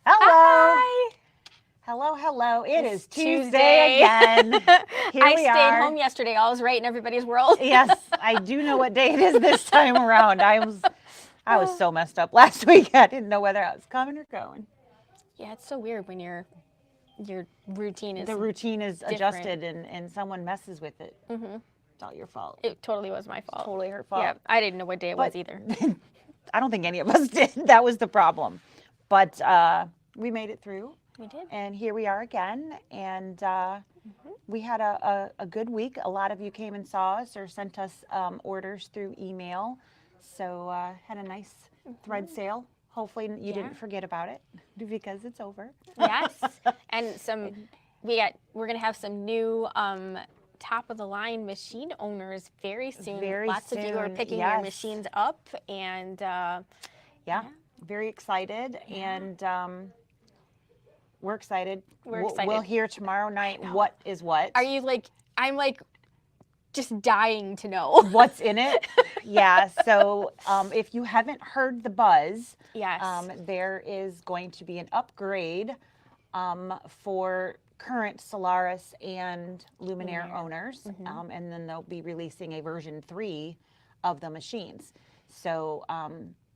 Hello. Hi. Hello, hello. It's It's Tuesday again. Here I we stayed are. home yesterday. I was right in everybody's world. Yes, I do know what day it is this time around. I was so messed up last week. I didn't know whether I was coming or going. Yeah, it's so weird when your routine is The routine is different. adjusted and someone messes with it. Mm-hmm. It's all your fault. It totally was my fault. Totally her fault. Yeah, I didn't know what day it was But- either. I don't think any of us did. That was the problem. But we made it through. We did. And here we are again. And we had a good week. A lot of you came and saw us or sent us orders through email. So had a nice thread sale. Hopefully you didn't forget about it because it's over. Yes, and we're gonna have some new top of the line machine owners very soon. Lots of you are picking your machines up, and yeah, very excited, and we're excited. We're excited. We'll hear tomorrow night what is what. Are you like? I'm like just dying to know what's in it. Yeah, so if you haven't heard the buzz, yes, there is going to be an upgrade for current Solaris and Luminaire owners, and then they'll be releasing a version 3 of the machines. So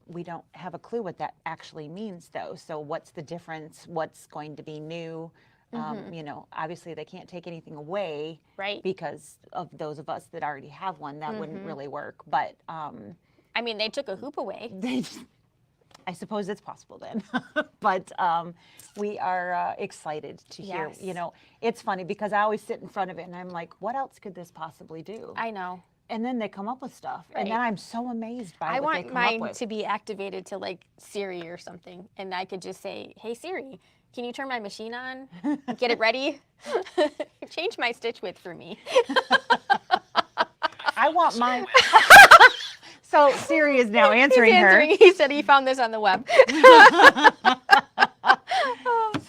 we don't have a clue what that actually means, though. So what's the difference? What's going to be new? You know, obviously they can't take anything away, right? Because of those of us that already have one, that wouldn't really work. But I mean, they took a hoop away. I suppose it's possible then. But we are excited to hear. Yes. You know, it's funny because I always sit in front of it and I'm like, what else could this possibly do? I know. And then they come up with stuff, and then I'm so amazed by I what they want come up mine with. to be activated to like Siri or something, and I could just say, "Hey Siri, can you turn my machine on? Get it ready. Change my stitch width for me." I want mine. So Siri is now answering her. He said he found this on the web.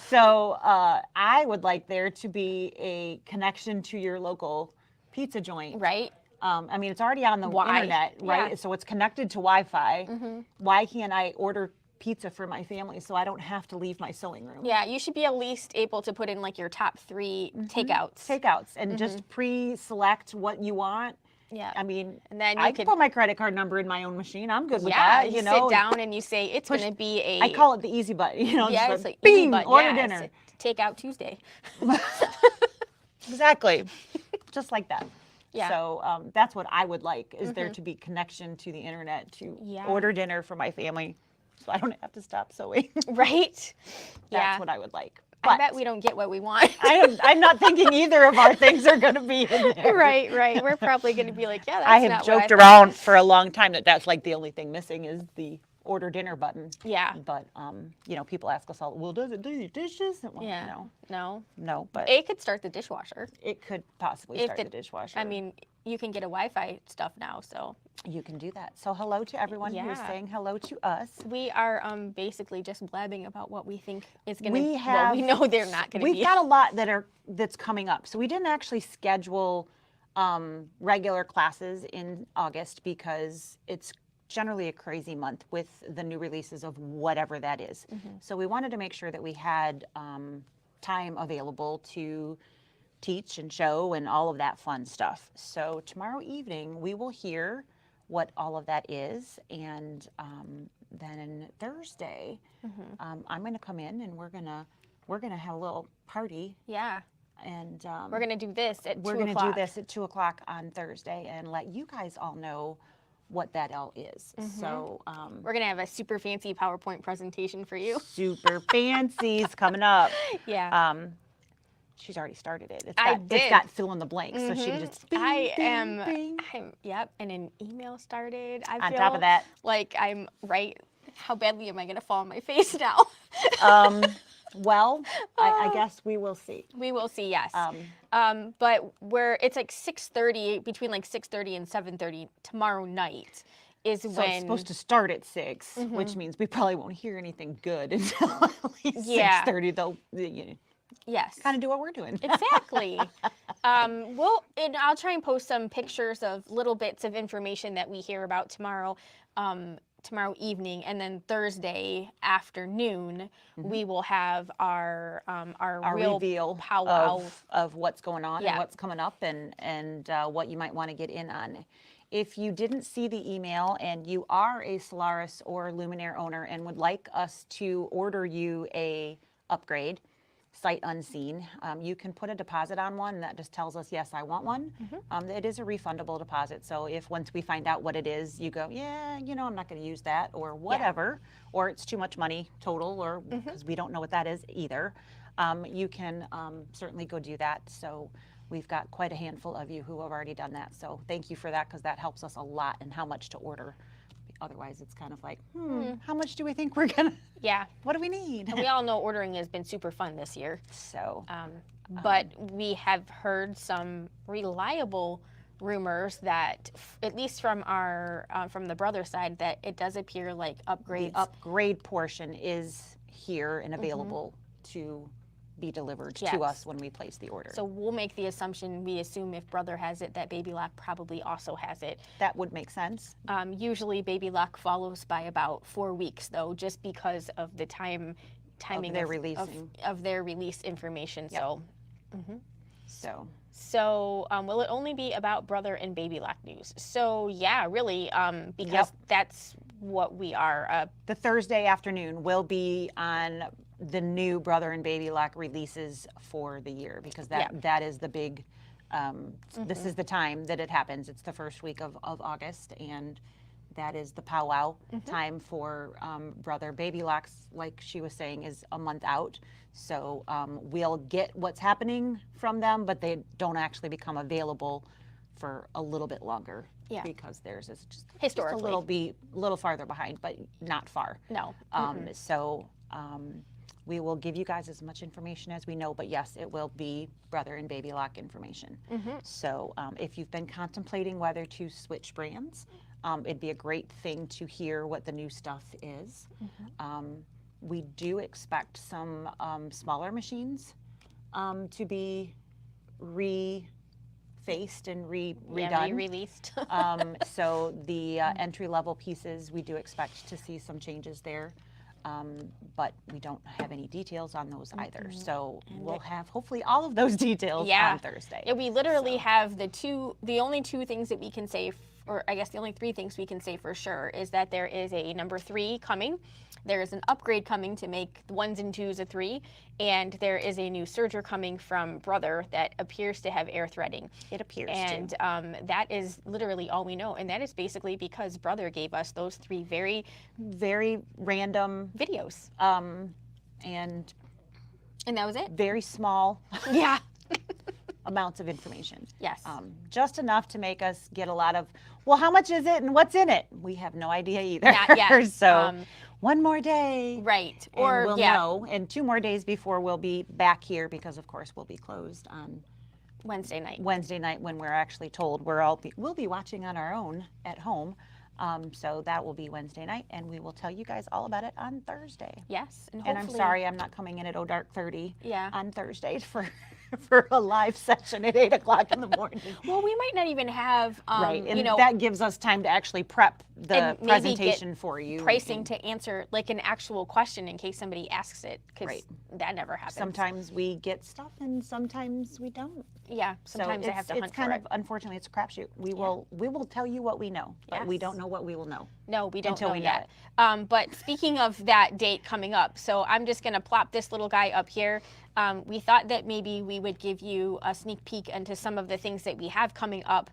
So I would like there to be a connection to your local pizza joint. Right. I mean, it's already on the internet, right? Yeah. So it's connected to Wi-Fi. Why can't I order pizza for my family so I don't have to leave my sewing room? Yeah, you should be at least able to put in like your top 3 takeouts. Takeouts and just pre-select what you want. Yeah. I mean, and then I can put my credit card number in my own machine. I'm good with yeah, that. you know, sit down and you say it's going to be a. I call it the easy button. You know, yeah, just it's like bing, easy button. order Yeah, dinner. Take out Tuesday. Exactly, just like that. Yeah. So that's what I would like, is there to be connection to the internet to order dinner for my family, so I don't have to stop sewing. Right. That's what I would like. I bet we don't get what we want. I'm not thinking either of our things are going to be in there. Right. We're probably going to be like, yeah, that's I have not joked what I around for a long time that that's like the only thing missing is the order dinner button. Yeah. But you know, people ask us all, well, does it do your dishes? Well, yeah. No, but it could start the dishwasher. it could possibly start the dishwasher. I mean, you can get a Wi-Fi stuff now, so you can do that. So hello to everyone who is saying hello to us. We are basically just blabbing about what we think is going to. We know they're not going to be. We've got a lot that's coming up. So we didn't actually schedule regular classes in August because it's generally a crazy month with the new releases of whatever that is. So we wanted to make sure that we had time available to teach and show and all of that fun stuff. So tomorrow evening we will hear what all of that is, and then Thursday I'm going to come in and we're gonna have a little party. Yeah. And we're gonna do this at 2 o'clock. We're gonna do this at 2 o'clock on Thursday and let you guys all know what that all is. So we're gonna have a super fancy PowerPoint presentation for you. Super fancy's coming up. Yeah. She's already started it. It's got fill in the blanks, so she can just. Bing, Yep. And an email started. I on feel top of that, like I'm right. How badly am I gonna fall on my face now? Well, I guess we will see. We will see. Yes. But it's like 6:30, between like 6:30 and 7:30 tomorrow night is when it's supposed to start at 6, which means we probably won't hear anything good until at least 6:30. They'll yes, kind of do what we're doing. Exactly. And I'll try and post some pictures of little bits of information that we hear about tomorrow. tomorrow evening, and then Thursday afternoon we will have our real reveal powwow of what's going on and Yeah. what's coming up and what you might want to get in on. If you didn't see the email and you are a Solaris or Luminaire owner and would like us to order you a upgrade, sight unseen, you can put a deposit on one that just tells us, yes, I want one. It is a refundable deposit. So if once we find out what it is, you go, yeah, you know, I'm not going to use that or whatever, or it's too much money total, or because we don't know what that is either, you can certainly go do that. So we've got quite a handful of you who have already done that. So thank you for that, because that helps us a lot in how much to order. Otherwise, it's kind of like, how much do we think we're going to, Yeah. what do we need? And we all know ordering has been super fun this year. So, But we have heard some reliable rumors that, at least from our from the brother side, that it does appear like upgrades. the upgrade portion is here and available to be delivered to Yes. us when we place the order. So we'll make the assumption, we assume if brother has it, that Baby Lock probably also has it. that would make sense. Usually Baby Lock follows by about 4 weeks, though, just because of the timing their releasing. of their release information. Yep. So So, will it only be about brother and Baby Lock news? So yeah, really, because that's what we are. the Thursday afternoon will be on the new Brother and Baby Lock releases for the year, because that is the big, this is the time that it happens. It's the first week of August, and that is the powwow time for Brother. Baby Locks, like she was saying, is a month out. So we'll get what's happening from them, but they don't actually become available for a little bit longer. Yeah. Because theirs is just Historically. a little farther behind, but not far. No. So we will give you guys as much information as we know, but yes, it will be Brother and Baby Lock information. So if you've been contemplating whether to switch brands, it'd be a great thing to hear what the new stuff is. We do expect some smaller machines to be refaced and redone. Released. So the entry-level pieces, we do expect to see some changes there. But we don't have any details on those either. So we'll have hopefully all of those details on Thursday. Yeah, we literally have the only two things that we can say, or I guess the only 3 things we can say for sure, is that there is a number 3 coming. There is an upgrade coming to make the 1s and 2s a 3, and there is a new serger coming from Brother that appears to have air threading. It appears and to. That is literally all we know, and that is basically because Brother gave us those 3 very, very random videos, and that was it. very small Yeah. amounts of information. Yes. Just enough to make us get a lot of, well, how much is it and what's in it? We have no idea either. Not yet. So one more day. Right. And Or we'll know. And 2 more days before we'll be back here, because of course we'll be closed on Wednesday night. Wednesday night, when we're actually told we'll be watching on our own at home. So that will be Wednesday night, and we will tell you guys all about it on Thursday. Yes. And And I'm hopefully- sorry I'm not coming in at dark 30 Yeah. on Thursday for a live session at 8 o'clock in the morning. Well, we might not even have, Right, and you know, that gives us time to actually prep the and maybe presentation get for you. pricing and to answer like an actual question in case somebody asks it, because Right. that never happens. sometimes we get stuff and sometimes we don't. Yeah, sometimes so I have to it's hunt kind for of, it. unfortunately, it's a crapshoot. We will tell you what we know, but we Yes. don't know what we will know. No, we don't until know we know yet. But speaking of that date coming up, so I'm just going to plop this little guy up here. We thought that maybe we would give you a sneak peek into some of the things that we have coming up,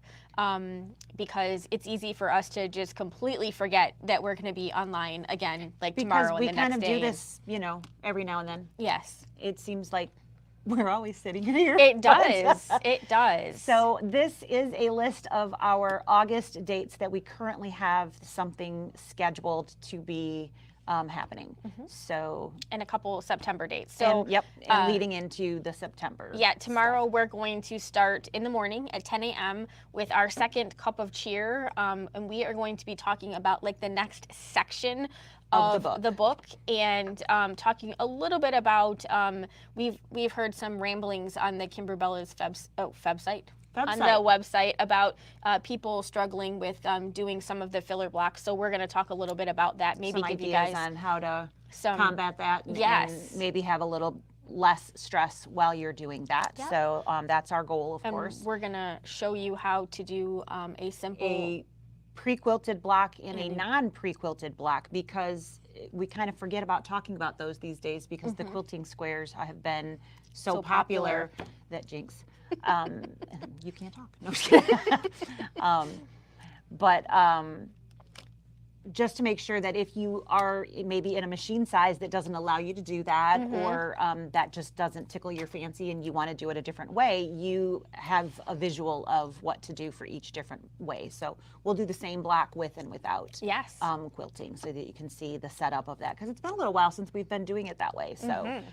because it's easy for us to just completely forget that we're going to be online again, like tomorrow and the next day. Because we kind of do this, every now and then. Yes. It seems like we're always sitting here. It does. It does. So this is a list of our August dates that we currently have something scheduled to be happening. So and a couple September dates. So and leading into the September. yeah, tomorrow we're going to start in the morning at 10 a.m. with our second cup of cheer, and we are going to be talking about like the next section of the book, and talking a little bit about we've heard some ramblings on the Kimber Bella's website. website about people struggling with doing some of the filler blocks. So we're going to talk a little bit about that. Maybe some give ideas you guys on how to some combat that and maybe have a little less stress while you're doing that. Yep. So that's our goal, of course. We're going to show you how to do a simple pre-quilted block and a non-pre-quilted block, because we kind of forget about talking about those these days because the quilting squares have been so popular that jinx. You can't talk. No, just kidding. Just to make sure that if you are maybe in a machine size that doesn't allow you to do that, or that just doesn't tickle your fancy and you want to do it a different way, you have a visual of what to do for each different way. So we'll do the same block with and without quilting, so that you can see the setup of that, because it's been a little while since we've been doing it that way. So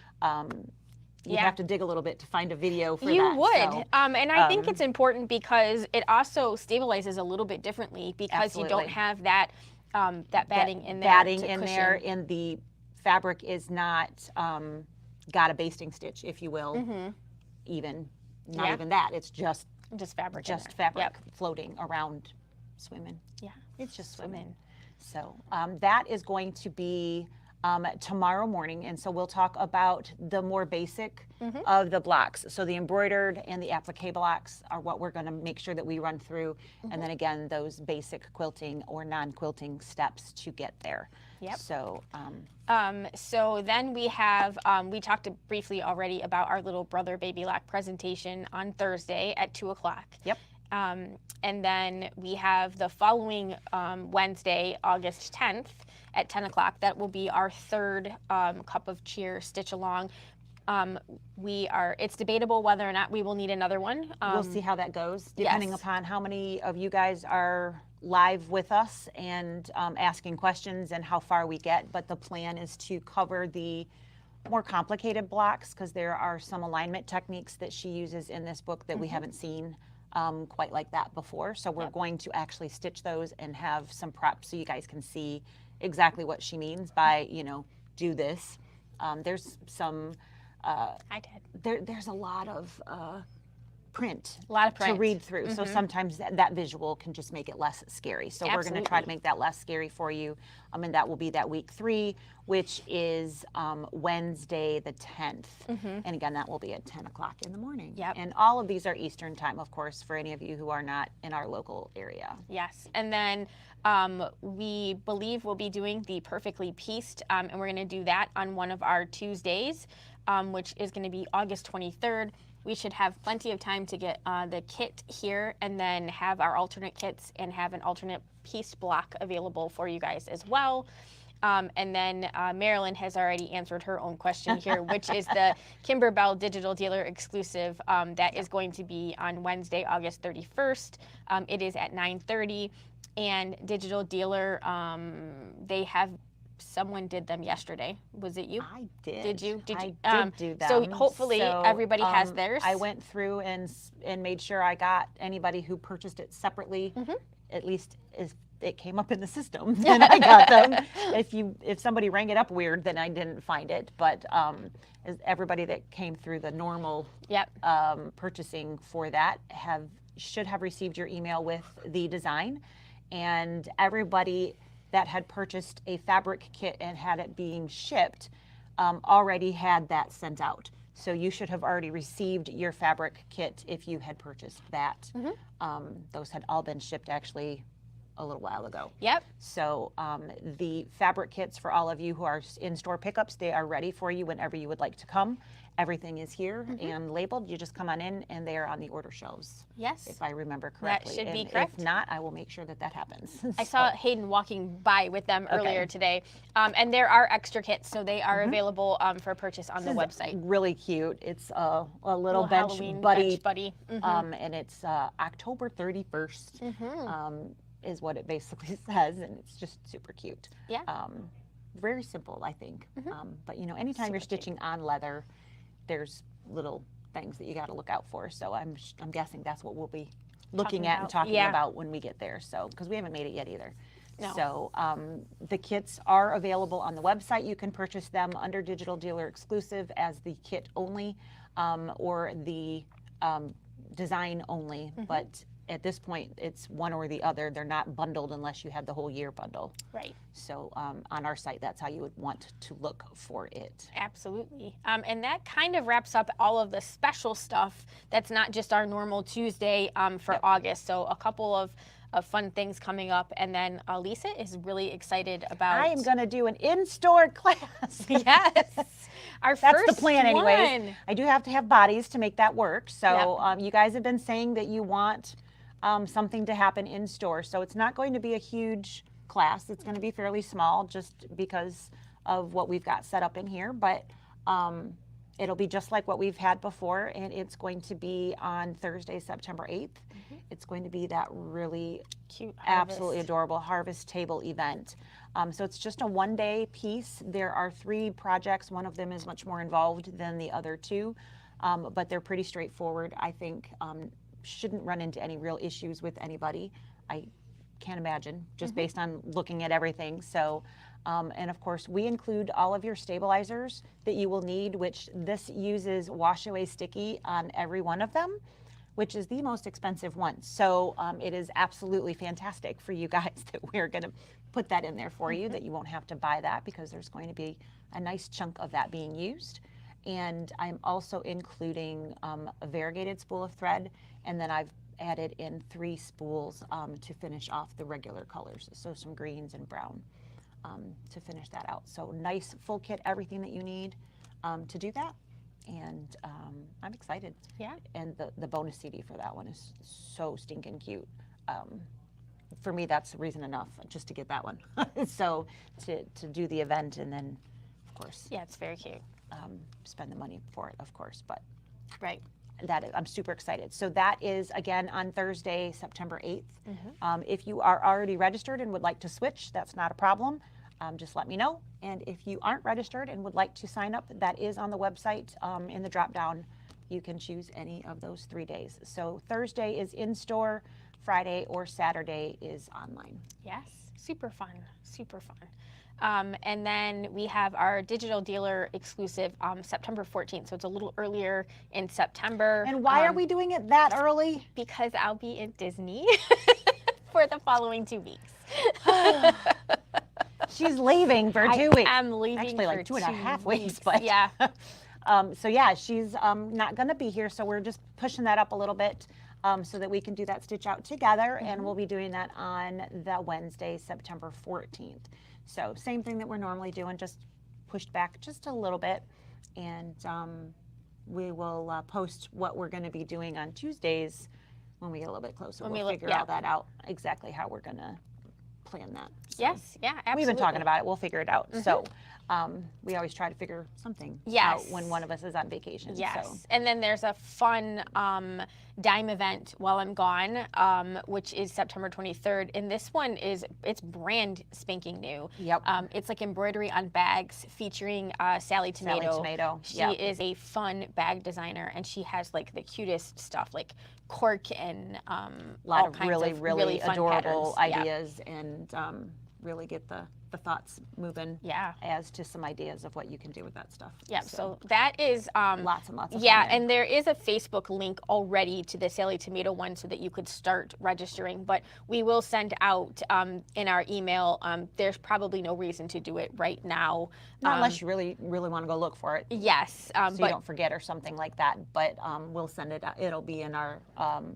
you have to dig a little bit to find a video for that. You would. So, and I think it's important because it also stabilizes a little bit differently, because you don't have that that batting in there. Batting in there, and the fabric is not got a basting stitch, if you will. Even not even that. It's just fabric. Just fabric floating around, swimming. Yeah, it's just swimming. So that is going to be tomorrow morning, and so we'll talk about the more basic of the blocks. So the embroidered and the applique blocks are what we're going to make sure that we run through, and then again those basic quilting or non-quilting steps to get there. Yep. So so then we have we talked briefly already about our little brother baby lock presentation on Thursday at 2 o'clock. Yep. And then we have the following Wednesday, August 10th at 10 o'clock. That will be our third Cup of Cheer stitch along. It's debatable whether or not we will need another one. We'll see how that goes, depending upon how many of you guys are live with us and asking questions and how far we get. But the plan is to cover the more complicated blocks, because there are some alignment techniques that she uses in this book that we haven't seen quite like that before. So we're going to actually stitch those and have some props so you guys can see exactly what she means by, do this. There's some, there's a lot of print to read through. So sometimes that visual can just make it less scary. So we're going to try to make that less scary for you. And that will be that week 3, which is Wednesday the 10th. And again, that will be at 10 o'clock in the morning. Yep. And all of these are Eastern time, of course, for any of you who are not in our local area. Yes. And then we believe we'll be doing the Perfectly Pieced, and we're going to do that on one of our Tuesdays, which is going to be August 23rd. We should have plenty of time to get the kit here, and then have our alternate kits and have an alternate pieced block available for you guys as well. And then Marilyn has already answered her own question here, which is the Kimber Digital Dealer exclusive that is going to be on Wednesday, August 31st. It is at 9:30, and Digital Dealer, someone did them yesterday. Was it you? I did. Did you? I did do them. So hopefully everybody has theirs. I went through and made sure I got anybody who purchased it separately, at least it came up in the system, and I got them. If somebody rang it up weird, then I didn't find it. But everybody that came through the normal purchasing for that should have received your email with the design, and everybody that had purchased a fabric kit and had it being shipped already had that sent out. So you should have already received your fabric kit if you had purchased that. Those had all been shipped actually a little while ago. Yep. So the fabric kits for all of you who are in-store pickups, they are ready for you whenever you would like to come. Everything is here and labeled. You just come on in, and they are on the order shelves. Yes. If I remember correctly. That should be correct. If not, I will make sure that happens. I saw Hayden walking by with them earlier today. And there are extra kits, so they are available for purchase on the website. Really cute. It's a little bench Halloween buddy. Bench buddy. And it's October 31st. Is what it basically says, and it's just super cute. Yeah. Very simple, I think. But anytime you're stitching on leather, there's little things that you got to look out for. So I'm guessing that's what we'll be looking at and talking about when we get there. So because we haven't made it yet either. No. So the kits are available on the website. You can purchase them under Digital Dealer exclusive as the kit only, or the design only, but at this point, it's one or the other. They're not bundled unless you had the whole year bundle. Right. So on our site, that's how you would want to look for it. Absolutely. And that kind of wraps up all of the special stuff that's not just our normal Tuesday for August. So a couple of fun things coming up. And then Lisa is really excited about... I am going to do an in-store class. Yes. That's the plan anyways. I do have to have bodies to make that work. So you guys have been saying that you want something to happen in store. So it's not going to be a huge class. It's going to be fairly small just because of what we've got set up in here. But it'll be just like what we've had before. And it's going to be on Thursday, September 8th. It's going to be that really cute, absolutely adorable harvest table event. So it's just a one-day piece. There are 3 projects. One of them is much more involved than the other 2, but they're pretty straightforward. I think shouldn't run into any real issues with anybody. I can't imagine, just based on looking at everything. So, and of course, we include all of your stabilizers that you will need, which this uses wash away sticky on every one of them, which is the most expensive one. So it is absolutely fantastic for you guys that we're going to put that in there for you, that you won't have to buy that because there's going to be a nice chunk of that being used. And I'm also including a variegated spool of thread, and then I've added in 3 spools to finish off the regular colors, so some greens and brown to finish that out. So nice full kit, everything that you need to do that. And I'm excited. Yeah. And the bonus CD for that one is so stinking cute. For me, that's reason enough just to get that one. So to do the event and then, of course. Yeah, it's very cute. Spend the money for it, of course. But right. That is, I'm super excited. So that is, again, on Thursday, September 8th. If you are already registered and would like to switch, that's not a problem. Just let me know. And if you aren't registered and would like to sign up, that is on the website in the drop down. You can choose any of those 3 days. So Thursday is in-store, Friday or Saturday is online. Yes, super fun, super fun. And then we have our digital dealer exclusive September 14th. So it's a little earlier in September. And why are we doing it that early? Because I'll be in Disney for the following 2 weeks. She's leaving for 2 weeks. I'm leaving actually like for 2.5 weeks. weeks. But yeah. So yeah, she's not going to be here. So we're just pushing that up a little bit so that we can do that stitch out together. And we'll be doing that on the Wednesday, September 14th. So same thing that we're normally doing, just pushed back just a little bit. And we will post what we're going to be doing on Tuesdays when we get a little bit closer. We'll figure all that out, exactly how we're going to plan that. So Yes, yeah, absolutely. we've been talking about it. We'll figure it out. So we always try to figure something out when one of us is on vacation. Yes, So. and then there's a fun dime event while I'm gone, which is September 23rd. And this one it's brand spanking new. Yep. It's like embroidery on bags featuring Sally Tomato. Sally Tomato. She is a fun bag designer, and she has like the cutest stuff, like cork and a lot of really fun adorable patterns. ideas and really get the thoughts moving as to some ideas of what you can do with that stuff. Yeah, so that is lots and lots of fun yeah, there. and there is a Facebook link already to the Sally Tomato one so that you could start registering, but we will send out in our email. There's probably no reason to do it right now. Not unless you really want to go look for it. Yes. So you don't forget or something like that, but we'll send it out. It'll be in our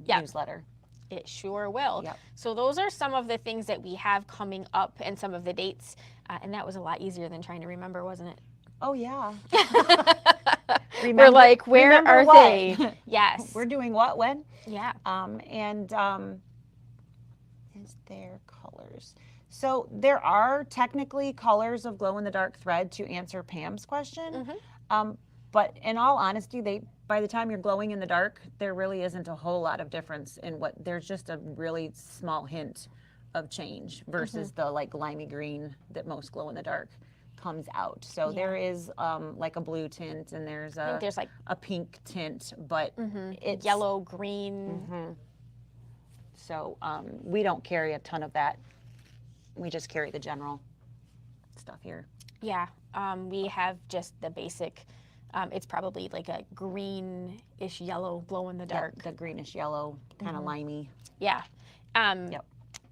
newsletter. It sure will. Yep. So those are some of the things that we have coming up and some of the dates. And that was a lot easier than trying to remember, wasn't it? Oh, yeah. We're like, where are they? Yes. We're doing what, when? Yeah. Is there colors? So there are technically colors of glow-in-the-dark thread to answer Pam's question. But in all honesty, by the time you're glowing in the dark, there really isn't a whole lot of difference in there's just a really small hint of change versus the like limey green that most glow in the dark comes out. So there is like a blue tint and there's like a pink tint, but it's yellow, green. So we don't carry a ton of that. We just carry the general stuff here. Yeah, we have just the basic It's probably like a greenish yellow, glow in the dark. Yep, the greenish yellow, kind of limey. Yeah. Yep.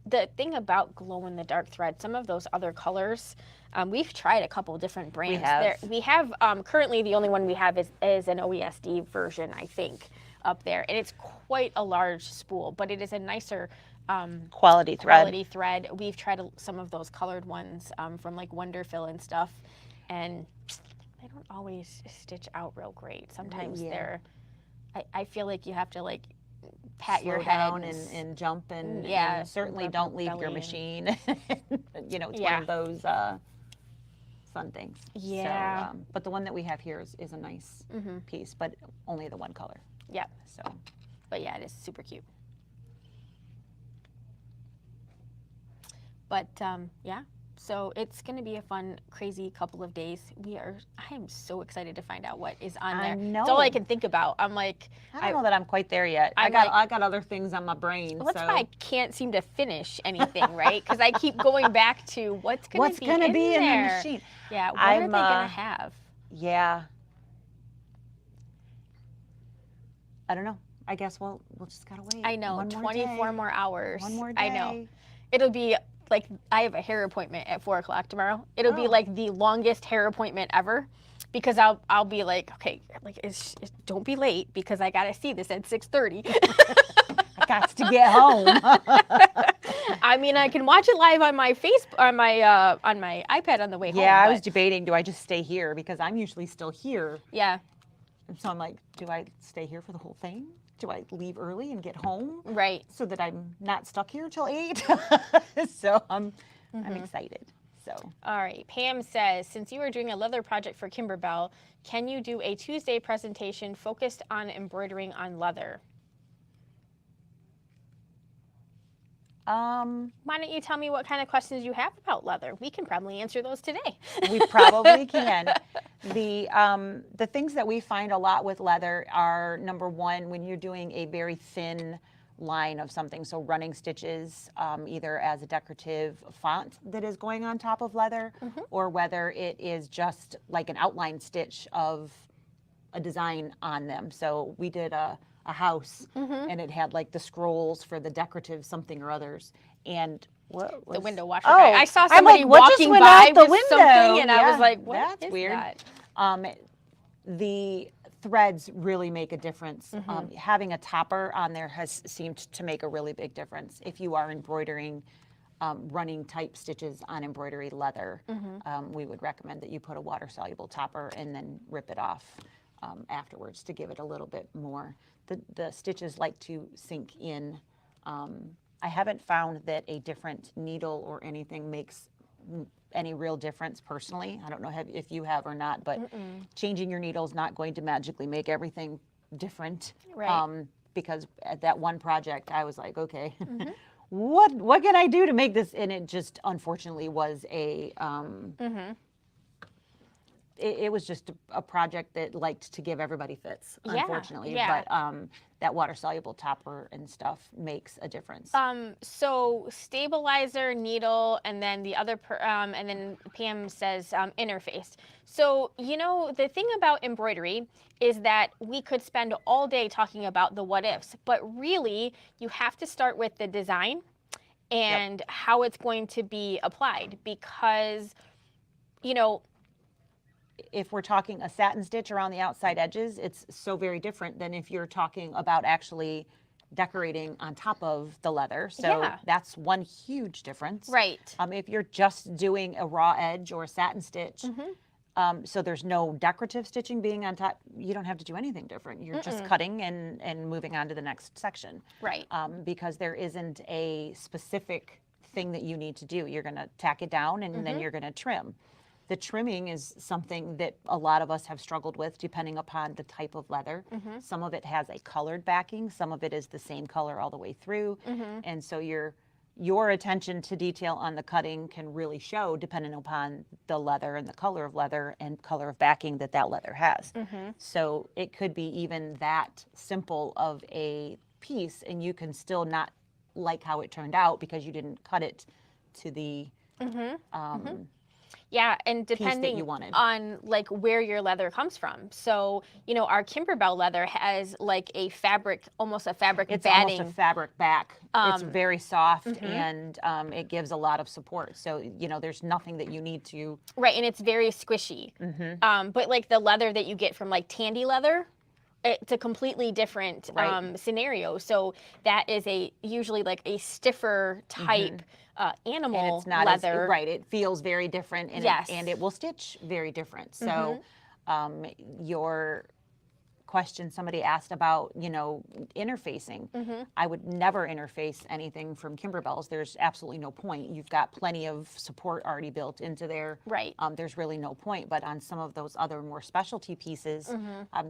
The thing about glow in the dark thread, some of those other colors, we've tried a couple different brands. We have currently the only one we have is an OESD version, I think, up there, and it's quite a large spool, but it is a nicer quality thread. We've tried some of those colored ones from like Wonderfill and stuff, and they don't always stitch out real great. Sometimes I feel like you have to like pat your head down and jump and certainly rub don't your leave your belly machine. You know, it's one of those fun things. Yeah. So, but the one that we have here is a nice piece, but only the one color. Yeah. So, but yeah, it is super cute. But yeah, so it's going to be a fun, crazy couple of days. I am so excited to find out what is on there. I know. It's all I can think about. I'm like, I don't know that I'm quite there yet. I got other things on my brain. Well, that's why I can't seem to finish anything, right? Because I keep going back to what's going to be in the machine. Yeah, what are they going to have? Yeah. I don't know. I guess we'll just gotta wait. I know, 24 more hours. One more day. I know. It'll be like, I have a hair appointment at 4 o'clock tomorrow. It'll be like the longest hair appointment ever, because I'll be like, okay, like don't be late because I gotta see this at 6:30. I got to get home. I mean, I can watch it live on my on my iPad on the way home. Yeah, I was debating, do I just stay here because I'm usually still here. Yeah. And so I'm like, do I stay here for the whole thing? Do I leave early and get home? Right. So that I'm not stuck here till 8. So I'm excited. So. All right. Pam says, since you are doing a leather project for Kimber, can you do a Tuesday presentation focused on embroidering on leather? Why don't you tell me what kind of questions you have about leather? We can probably answer those today. We probably can. The things that we find a lot with leather are, number one, when you're doing a very thin line of something, so running stitches, either as a decorative font that is going on top of leather, or whether it is just like an outline stitch of a design on them. So we did a house and it had like the scrolls for the decorative something or others, and what was the window washer guy. I saw somebody walking by with something, and I was like, what is weird. That? The threads really make a difference. Having a topper on there has seemed to make a really big difference. If you are embroidering running type stitches on embroidery leather, we would recommend that you put a water soluble topper and then rip it off afterwards to give it a little bit more. The stitches like to sink in. I haven't found that a different needle or anything makes any real difference personally. I don't know if you have or not, but changing your needle is not going to magically make everything different. Right. Because at that one project, I was like, okay, what can I do to make this? And it just unfortunately was it was just a project that liked to give everybody fits, unfortunately. Yeah. But that water soluble topper and stuff makes a difference. So stabilizer, needle, and then the other, and then Pam says interface. So, you know, the thing about embroidery is that we could spend all day talking about the what ifs, but really you have to start with the design and how it's going to be applied, because, you know, if we're talking a satin stitch around the outside edges, it's so very different than if you're talking about actually decorating on top of the leather. So that's one huge difference. Right. If you're just doing a raw edge or a satin stitch, so there's no decorative stitching being on top, you don't have to do anything different. You're just cutting and moving on to the next section. Right. Because there isn't a specific thing that you need to do. You're going to tack it down and then you're going to trim. The trimming is something that a lot of us have struggled with depending upon the type of leather. Some of it has a colored backing, some of it is the same color all the way through. And so your attention to detail on the cutting can really show depending upon the leather and the color of leather and color of backing that leather has. So it could be even that simple of a piece and you can still not like how it turned out because you didn't cut it to the Yeah, and that depending you wanted. on like where your leather comes from. So, our Kimber leather has like a fabric, almost a fabric It's batting. almost a fabric back. It's very soft mhm. and it gives a lot of support. So, there's nothing that you need to. Right, and it's very squishy. But like the leather that you get from like Tandy leather, it's a completely different Right. scenario. So that is usually like a stiffer type animal And it's not leather. as, right, it feels very different and, Yes. it will stitch very different. So your question somebody asked about, interfacing. I would never interface anything from Kimberbells. There's absolutely no point. You've got plenty of support already built into there. Right. There's really no point. But on some of those other more specialty pieces,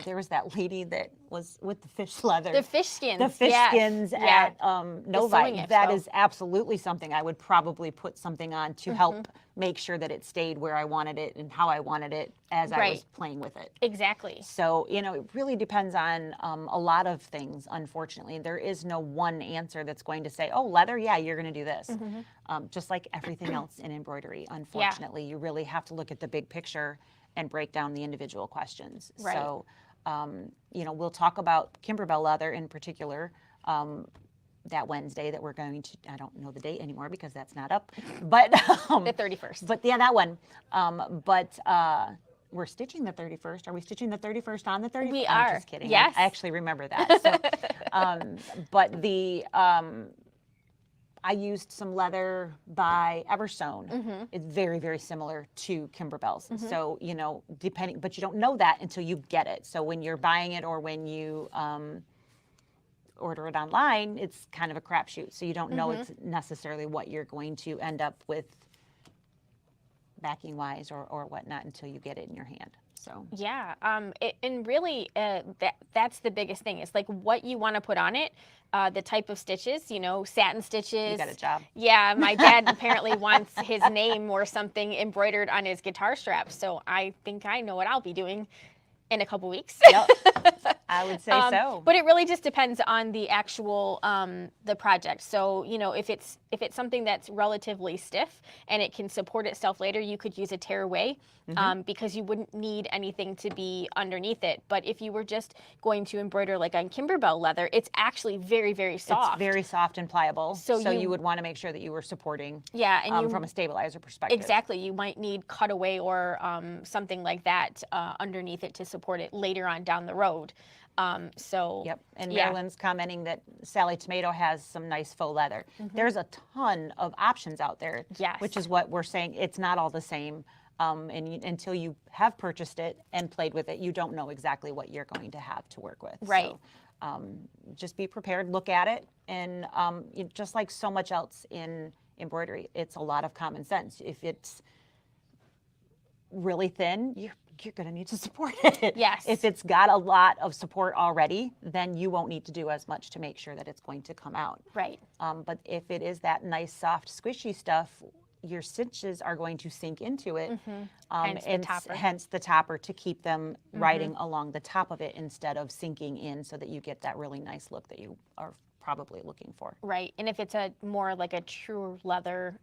there was that lady that was with the fish leather. The fish skins. The fish yes. skins yeah. at Novi. Sewing That Expo. is absolutely something I would probably put something on to help make sure that it stayed where I wanted it and how I wanted it as I was playing with it. Exactly. So, it really depends on a lot of things, unfortunately. There is no one answer that's going to say, oh, leather, yeah, you're going to do this. Just like everything else in embroidery, unfortunately. You really have to look at the big picture and break down the individual questions. Right. So, we'll talk about Kimberbell leather in particular that Wednesday that we're going to, I don't know the date anymore because that's not up, but the 31st. But yeah, that one. We're stitching the 31st. Are we stitching the 31st on the 31st? We I'm are. just kidding. Yes. I actually remember that. So, but I used some leather by Everstone. It's very, very similar to Kimberbell's. So, depending, but you don't know that until you get it. So when you're buying it or when you order it online, it's kind of a crapshoot. So you don't know it's necessarily what you're going to end up with backing wise or whatnot until you get it in your hand. So yeah, and really that's the biggest thing. It's like what you want to put on it, the type of stitches. Satin stitches. You got a job. Yeah, my dad apparently wants his name or something embroidered on his guitar strap. So I think I know what I'll be doing in a couple weeks. Yep. I would say so. But it really just depends on the actual the project. So if it's something that's relatively stiff and it can support itself later, you could use a tearaway because you wouldn't need anything to be underneath it. But if you were just going to embroider like on Kimberbell leather, it's actually very, very soft. It's very soft and pliable. So you would want to make sure that you were supporting. Yeah, and from a stabilizer perspective. Exactly. You might need cutaway or something like that underneath it to support it later on down the road. Yep. And Marilyn's commenting that Sally Tomato has some nice faux leather. There's a ton of options out there. Yes. Which is what we're saying. It's not all the same. Until you have purchased it and played with it, you don't know exactly what you're going to have to work with. Right. So, just be prepared, look at it, and just like so much else in embroidery, it's a lot of common sense. If it's really thin, you're going to need to support it. Yes. If it's got a lot of support already, then you won't need to do as much to make sure that it's going to come out. Right. But if it is that nice, soft, squishy stuff, your stitches are going to sink into it. Hence the topper to keep them riding along the top of it instead of sinking in so that you get that really nice look that you are probably looking for. Right, and if it's a more like a true leather,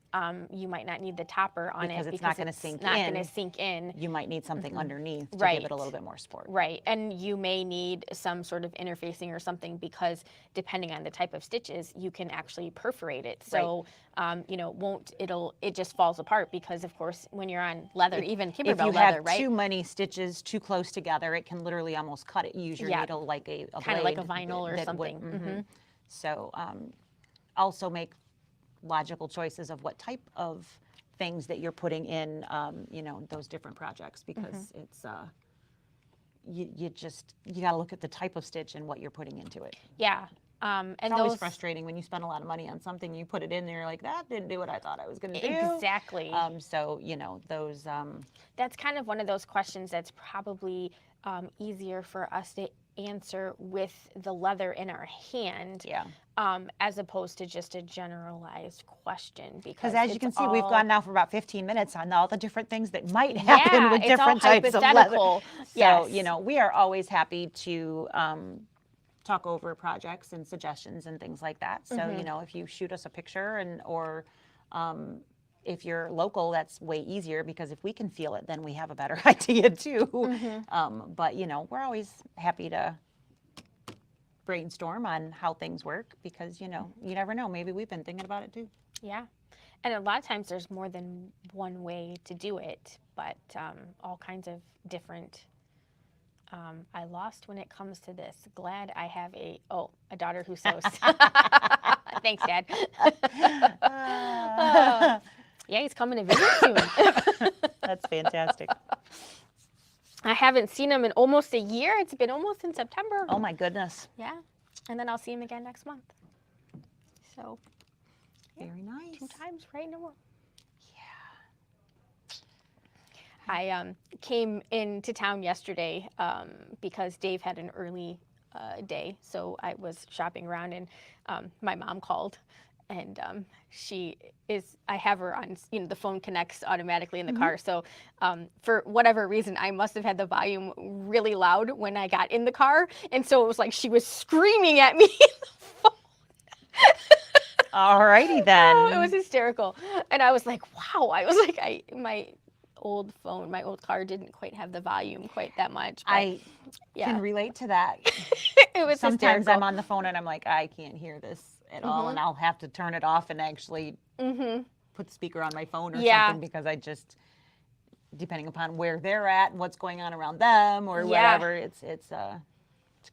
you might not need the topper on because it it's not going to sink in. Not going to sink in. You might need something underneath to Right. give it a little bit more support. Right, and you may need some sort of interfacing or something because depending on the type of stitches, you can actually perforate it. So, it just falls apart because of course when you're on leather, even Kimberbell leather, right? If you have too many stitches too close together, it can literally almost cut it. You use your needle like a kind of like a blade vinyl or something. So also make logical choices of what type of things that you're putting in, those different projects because it's you got to look at the type of stitch and what you're putting into it. Yeah. And it's always frustrating when you spend a lot of money on something, you put it in there, like that didn't do what I thought I was going to do. Exactly. So those. That's kind of one of those questions that's probably easier for us to answer with the leather in our hand. Yeah. As opposed to just a generalized question. Because as you can see, we've gone now for about 15 minutes on all the different things that might happen with different types of leather. Yes. So, we are always happy to talk over projects and suggestions and things like that. So, if you shoot us a picture or if you're local, that's way easier because if we can feel it, then we have a better idea too. But you know, we're always happy to brainstorm on how things work because you know, you never know. Maybe we've been thinking about it too. Yeah. And a lot of times there's more than one way to do it, but all kinds of different. I lost when it comes to this. Glad I have a daughter who sews. Thanks, Dad. Yeah, he's coming to visit soon. That's fantastic. I haven't seen him in almost a year. It's been almost in September. Oh my goodness. Yeah. And then I'll see him again next month. So, Very nice. 2 times right in a row. I came into town yesterday because Dave had an early day, so I was shopping around, and my mom called, and I have her on, you know, the phone connects automatically in the car, so for whatever reason, I must have had the volume really loud when I got in the car, and so it was like she was screaming at me in the phone. Alrighty then. Oh, it was hysterical, and I was like, wow, I was like, my old car didn't quite have the volume quite that much. But, I can relate to that. It was Sometimes hysterical. I'm on the phone and I'm like, I can't hear this at all, and I'll have to turn it off and actually put the speaker on my phone or something because I just, depending upon where they're at and what's going on around them or whatever, it's a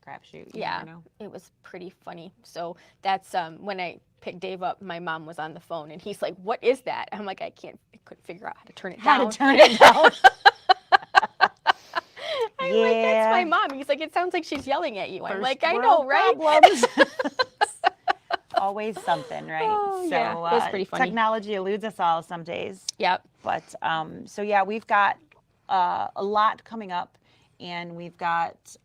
crapshoot. You never know. It was pretty funny. So that's when I picked Dave up, my mom was on the phone and he's like, what is that? I'm like, I couldn't figure out how to turn it down. How to turn it down. I'm like, that's my mom. He's like, it sounds like she's yelling at you. I'm like, I know, World right? problems. Always something, right? Oh, so yeah. It was pretty funny. Technology eludes us all some days. Yep. But so yeah, we've got a lot coming up, and we've got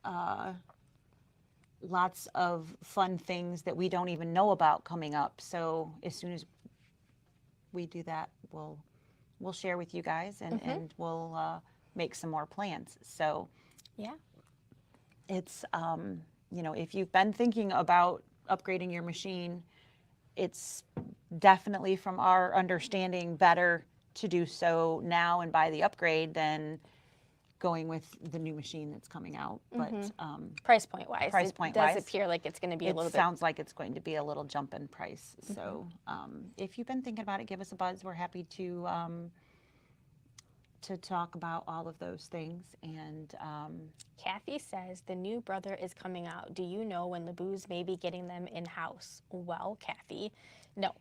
lots of fun things that we don't even know about coming up. So as soon as we do that, we'll share with you guys, and we'll make some more plans. So yeah, it's you know, if you've been thinking about upgrading your machine, it's definitely, from our understanding, better to do so now and buy the upgrade than going with the new machine that's coming out. But price point wise, it does appear like it's going to be a little bit. It sounds like it's going to be a little jump in price. So if you've been thinking about it, give us a buzz. We're happy to talk about all of those things. And Kathy says the new brother is coming out. Do you know when Leabu's may be getting them in house? Well, Kathy, no.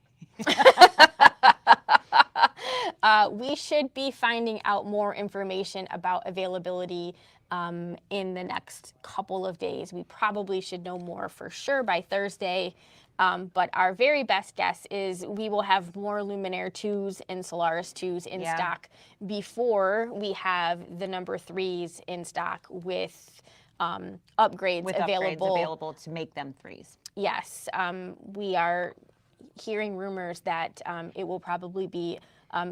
We should be finding out more information about availability in the next couple of days. We probably should know more for sure by Thursday. But our very best guess is we will have more Luminaire 2s and Solaris 2s in stock before we have the number 3s in stock with upgrades available to make them 3s. Yes, we are hearing rumors that it will probably be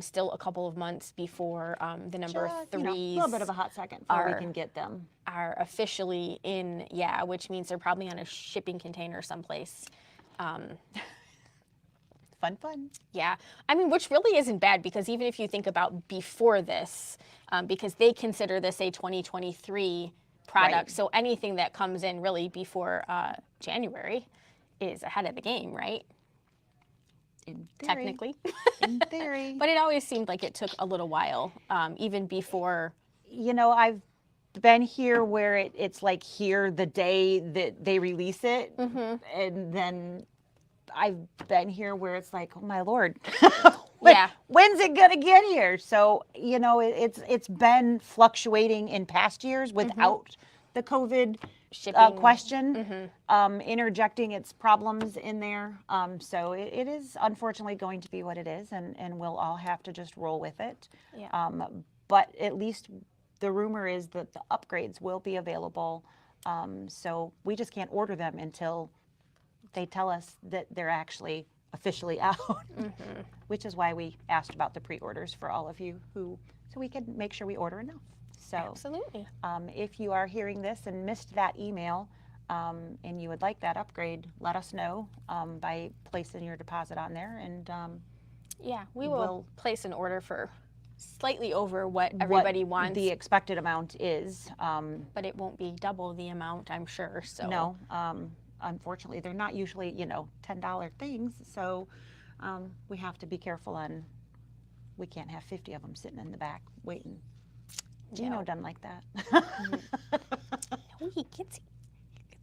still a couple of months before the number 3s. You know, a little bit of a hot second before we can get them. Are officially in, which means they're probably on a shipping container someplace. Fun. Yeah, I mean, which really isn't bad, because even if you think about before this, because they consider this a 2023 product, Right. So anything that comes in really before January is ahead of the game, right? In theory. Technically. In theory. But it always seemed like it took a little while, even before. You know, I've been here where it's like here the day that they release it, and then I've been here where it's like, oh my Lord, when's it gonna get here? So you know, it's been fluctuating in past years without the COVID Shipping. question, interjecting its problems in there. So it is unfortunately going to be what it is, and we'll all have to just roll with it. Yeah. But at least the rumor is that the upgrades will be available. So we just can't order them until they tell us that they're actually officially out, which is why we asked about the pre-orders for all of you so we can make sure we order enough. So Absolutely. If you are hearing this and missed that email and you would like that upgrade, let us know by placing your deposit on there, and Yeah, we will we'll place an order for slightly over what everybody wants, the expected amount is. but it won't be double the amount, I'm sure. So No, unfortunately, they're not usually, you know, $10 things. So we have to be careful on, we can't have 50 of them sitting in the back waiting. Gino done like that. No, he gets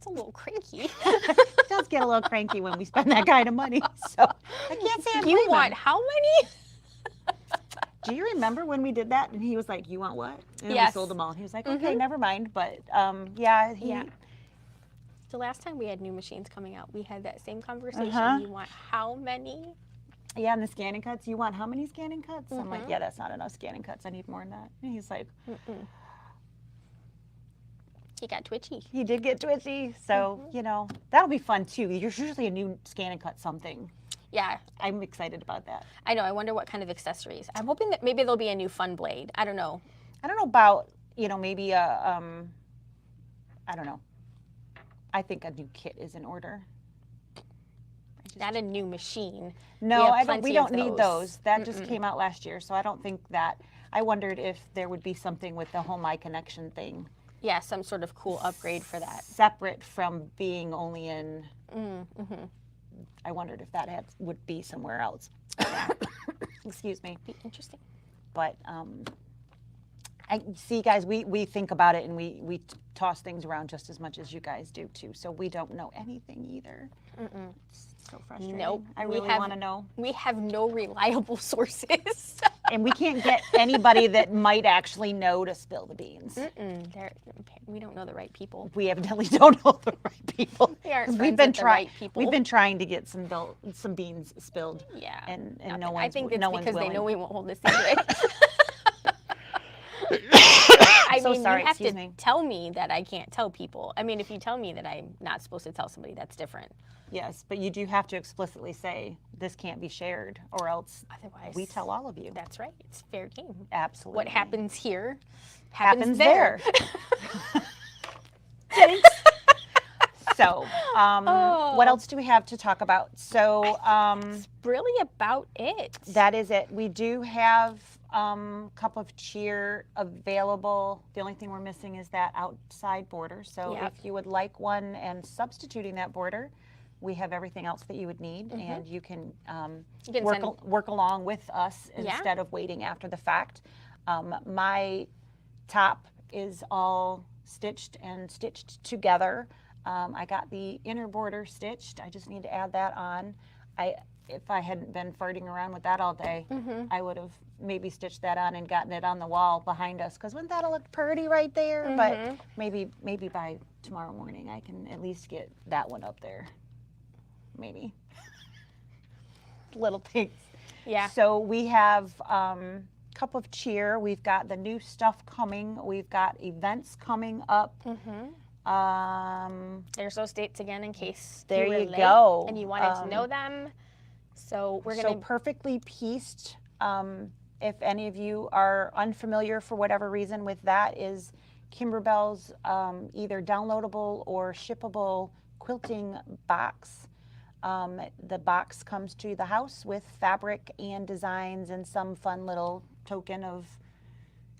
a little cranky. He does get a little cranky when we spend that kind of money. So I can't say I blame You him. want how many? Do you remember when we did that? And he was like, "You want what?" And Yes. we sold them all. He was like, "Okay, never mind." But yeah, Yeah. The last time we had new machines coming out, we had that same conversation. Uh-huh. You want how many? Yeah, and the scanning cuts. You want how many scanning cuts? I'm like, yeah, that's not enough scanning cuts. I need more than that. And he's like, He got twitchy. he did get twitchy. So you know, that'll be fun too. There's usually a new scanning cut something. Yeah, I'm excited about that. I know. I wonder what kind of accessories. I'm hoping that maybe there'll be a new fun blade. I don't know. I don't know about, you know, maybe a I don't know. I think a new kit is in order. Not a new machine. No, have I don't. plenty We don't of need those. those. That just came out last year, so I don't think that. I wondered if there would be something with the Home Eye Connection thing, Yeah, some sort of cool upgrade for that. separate from being only in. I wondered if that would be somewhere else. Excuse me. Be interesting. But I see, guys. We think about it and we toss things around just as much as you guys do too. So we don't know anything either. It's so frustrating. Nope. I We really have- want to know. We have no reliable sources. And we can't get anybody that might actually know to spill the beans. We don't know the right people. We evidently don't know the right people. We aren't 'Cause friends with the right people. We've been trying to get some beans spilled. Yeah. And Nothing. no one's I think it's no one's because they willing. know we won't hold a secret. I So mean, sorry, you have excuse to me. tell me that I can't tell people. I mean, if you tell me that I'm not supposed to tell somebody, that's different. Yes, but you do have to explicitly say this can't be shared, or else Otherwise, we tell all of you. That's right. It's fair game. Absolutely. What happens here happens there. So, what else do we have to talk about? So, That's really about it. that is it. We do have cup of cheer available. The only thing we're missing is that outside border. So Yep. if you would like one and substituting that border, we have everything else that you would need, and you can, You can work along with us Yeah. instead of waiting after the fact. My top is all stitched and stitched together. I got the inner border stitched. I just need to add that on. If I hadn't been farting around with that all day, I would have maybe stitched that on and gotten it on the wall behind us, because wouldn't that look pretty right there? But maybe by tomorrow morning I can at least get that one up there. Maybe. Little things. Yeah. So we have cup of cheer. We've got the new stuff coming. We've got events coming up. There's those dates again in case There you were you late go. and you wanted to know them. So we're So gonna perfectly pieced. If any of you are unfamiliar for whatever reason with that, is Kimberbell's either downloadable or shippable quilting box. The box comes to the house with fabric and designs and some fun little token of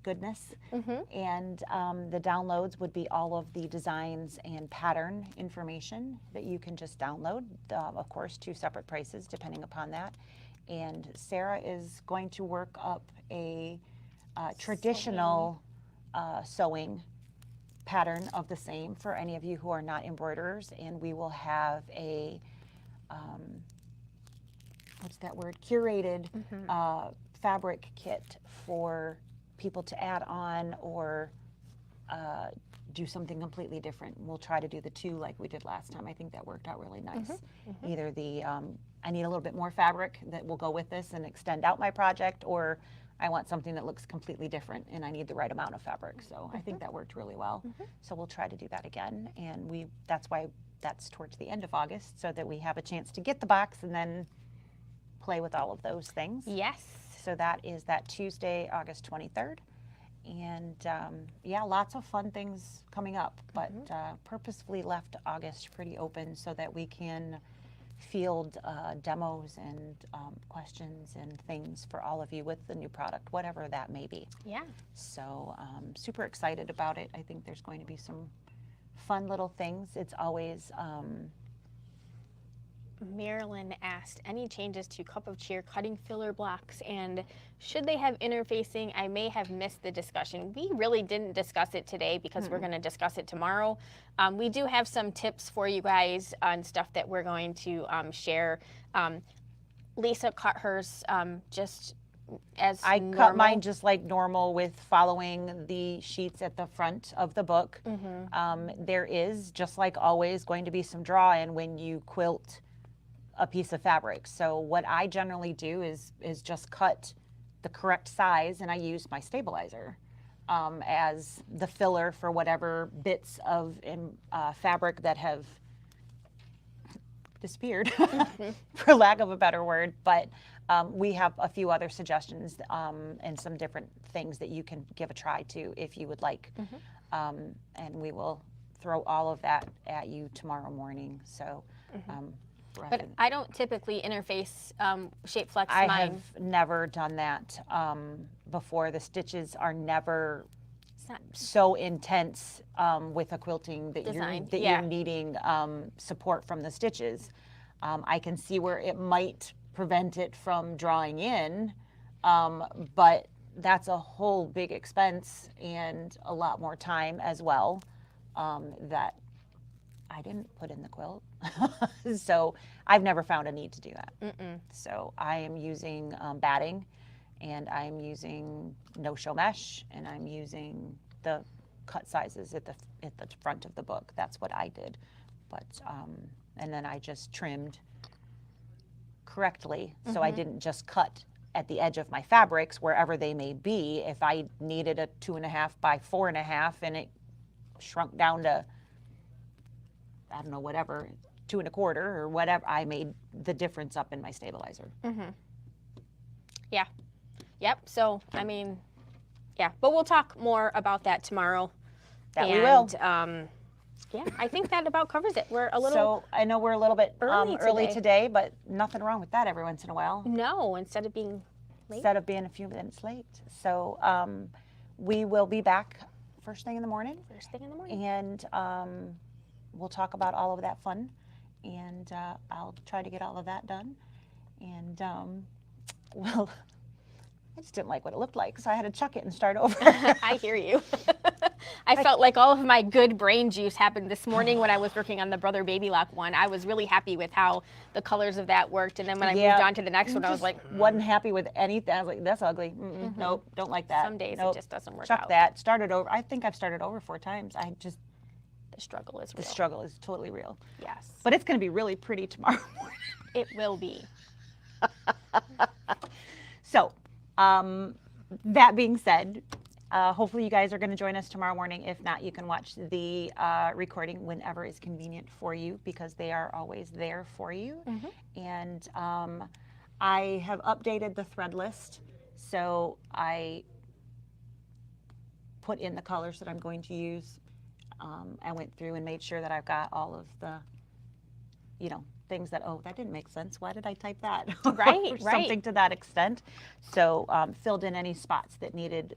goodness. And the downloads would be all of the designs and pattern information that you can just download, of course, 2 separate prices depending upon that. And Sarah is going to work up a traditional sewing pattern of the same for any of you who are not embroiderers, and we will have a what's that word, curated fabric kit for people to add on or do something completely different. We'll try to do the 2 like we did last time. I think that worked out really nice. Either the I need a little bit more fabric that will go with this and extend out my project, or I want something that looks completely different and I need the right amount of fabric. So I think that worked really well. So we'll try to do that again, and that's why that's towards the end of August, so that we have a chance to get the box and then play with all of those things. yes. So that is that Tuesday, August 23rd. And yeah, lots of fun things coming up, but purposefully left August pretty open so that we can field demos and questions and things for all of you with the new product, whatever that may be. Yeah. So super excited about it. I think there's going to be some fun little things. It's always Marilyn asked, any changes to cup of cheer cutting filler blocks, and should they have interfacing? I may have missed the discussion. We really didn't discuss it today because we're going to discuss it tomorrow. We do have some tips for you guys on stuff that we're going to share. Lisa cut hers just as I normal. cut mine just like normal with following the sheets at the front of the book. There is, just like always, going to be some draw-in when you quilt a piece of fabric. So what I generally do is just cut the correct size, and I use my stabilizer as the filler for whatever bits of fabric that have disappeared, for lack of a better word. But we have a few other suggestions and some different things that you can give a try to if you would like. And we will throw all of that at you tomorrow morning. So. But I don't typically interface shape flex I mine. have never done that before. The stitches are never so intense with a quilting that you're needing support from the stitches. I can see where it might prevent it from drawing in, but that's a whole big expense and a lot more time as well that I didn't put in the quilt. So I've never found a need to do that. So I am using batting, and I'm using no-show mesh, and I'm using the cut sizes at the front of the book. That's what I did. But and then I just trimmed correctly, so I didn't just cut at the edge of my fabrics wherever they may be. If I needed a 2.5 by 4.5 and it shrunk down to, I don't know, whatever, 2 1/4 or whatever, I made the difference up in my stabilizer. Yeah. Yep. So, I mean, yeah. But we'll talk more about that tomorrow. That we will. Yeah, I think that about covers it. We're a little. So I know we're a little bit early today, but nothing wrong with that every once in a while. No, instead of being late. Instead of being a few minutes late. So we will be back first thing in the morning. First thing in the morning. And we'll talk about all of that fun, and I'll try to get all of that done. And well, I just didn't like what it looked like, so I had to chuck it and start over. I hear you. I felt like all of my good brain juice happened this morning when I was working on the Brother Baby Lock one. I was really happy with how the colors of that worked, and then when I moved on to the next one, I was like, wasn't happy with anything. I was like, that's ugly. Nope, don't like that. Some days nope. it just doesn't work Chuck out. that. Started over. I think I've started over 4 times. The struggle is real. The struggle is totally real. Yes. But it's going to be really pretty tomorrow morning. It will be. So, that being said, hopefully you guys are going to join us tomorrow morning. If not, you can watch the recording whenever is convenient for you, because they are always there for you. And I have updated the thread list. So I put in the colors that I'm going to use. I went through and made sure that I've got all of the, things that, oh, that didn't make sense. Why did I type that? Right, Something to that extent. So filled in any spots that needed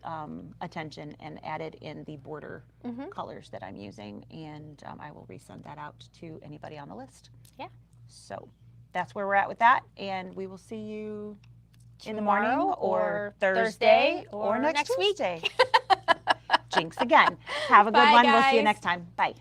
attention and added in the border colors that I'm using. And I will resend that out to anybody on the list. Yeah. So that's where we're at with that. And we will see you in the morning Tomorrow or Thursday or next week. Tuesday. Jinx again. Have a good Bye, one. We'll see you guys. next time. Bye.